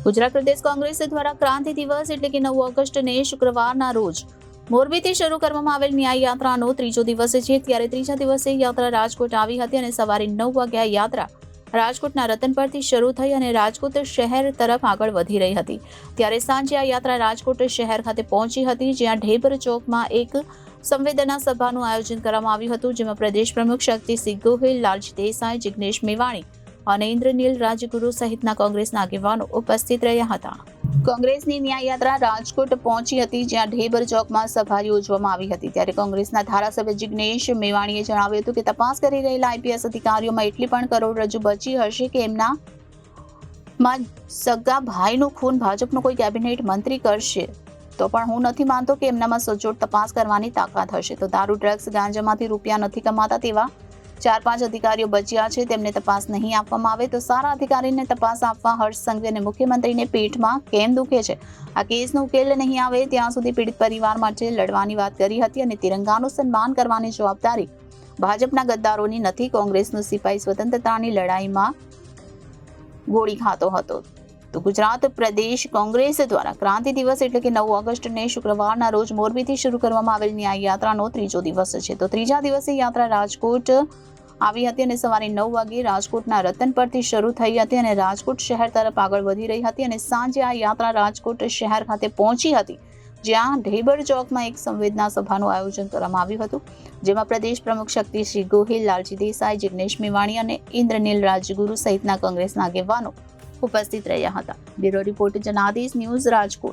ગુજરાત પ્રદેશ કોંગ્રેસ દ્વારા ક્રાંતિ દિવસ એટલે કે 9 ઓગસ્ટને શુક્રવારના રોજ મોરબીથી શરૂ કરવામાં આવેલ ન્યાય યાત્રાનો ત્રીજો દિવસ છે. ત્યારે ત્રીજા દિવસે યાત્રા રાજકોટ આવી હતી અને સવારે 9 વાગ્યા યાત્રા રાજકોટના રતન પરથી શરૂ થઈ અને રાજકોટ શહેર તરફ આગળ વધી રહી હતી. ત્યારે સાંજે આ યાત્રા રાજકોટ શહેર ખાતે પહોંચી હતી, જ્યાં ઢેબર ચોકમાં એક સંવેદના સભાનું આયોજન કરવામાં આવ્યું હતું, જેમાં પ્રદેશ પ્રમુખ શક્તિસિંહ ગોહિલ, લાલજી દેસાઈ, જિગ્નેશ મેવાણી અને ઇન્દ્રનીલ રાજગુરુ સહિતના કોંગ્રેસના આગેવાનો ઉપસ્થિત રહ્યા હતા. કોંગ્રેસની ન્યાય યાત્રા રાજકોટ પહોંચી હતી, જ્યાં ઢેબર ચોકમાં સભા યોજવામાં આવી હતી. ત્યારે કોંગ્રેસના ધારાસભ્ય જિગ્નેશ મેવાણીએ જણાવ્યું હતું કે તપાસ કરી રહેલા આઈપીએસ અધિકારીઓમાં એટલી પણ કરોડરજ્જુ બચી હશે કે એમનામાં સગા ભાઈનું ખૂન ભાજપનો કોઈ કેબિનેટ મંત્રી કરશે તો પણ હું નથી માનતો કે એમનામાં સચોટ તપાસ કરવાની તાકાત હશે. તો દારૂ, ડ્રગ્સ, ગાંજામાંથી રૂપિયા નથી કમાતા તેવા 4-5 અધિકારીઓ બચ્યા છે, તેમને તપાસ નહીં આપવામાં આવે તો સારા અધિકારીને તપાસ આપવા હર્ષ સંઘવી અને મુખ્યમંત્રીને પેટમાં કેમ દુખે છે. આ કેસનો ઉકેલ નહીં આવે ત્યાં સુધી પીડિત પરિવાર માટે લડવાની વાત કરી હતી અને તિરંગાનું સન્માન કરવાની જવાબદારી ભાજપના ગદ્દારોની નથી. કોંગ્રેસનો સિપાહી સ્વતંત્રતાની લડાઈમાં ગોળી ખાતો હતો. તો ગુજરાત પ્રદેશ કોંગ્રેસ દ્વારા ક્રાંતિ દિવસ એટલે કે 9 ઓગસ્ટને શુક્રવારના રોજ મોરબીથી શરૂ કરવામાં આવેલ ન્યાય યાત્રાનો ત્રીજો દિવસ છે. તો ત્રીજા દિવસે યાત્રા રાજકોટ આવી હતી અને સવારે 9 વાગે રાજકોટના રતન પરથી શરૂ થઈ હતી અને રાજકોટ શહેર તરફ આગળ વધી રહી હતી અને સાંજે આ યાત્રા રાજકોટ શહેર ખાતે પહોંચી હતી, જ્યાં ઢેબર ચોકમાં એક સંવેદના સભાનું આયોજન કરવામાં આવ્યું હતું, જેમાં પ્રદેશ પ્રમુખ શક્તિસિંહ ગોહિલ, લાલજી દેસાઈ, જિગ્નેશ મેવાણી અને ઇન્દ્રનીલ રાજગુરુ સહિતના કોંગ્રેસના આગેવાનો ઉપસ્થિત રહ્યા હતા. Bureau report Janadesh news, Rajkot.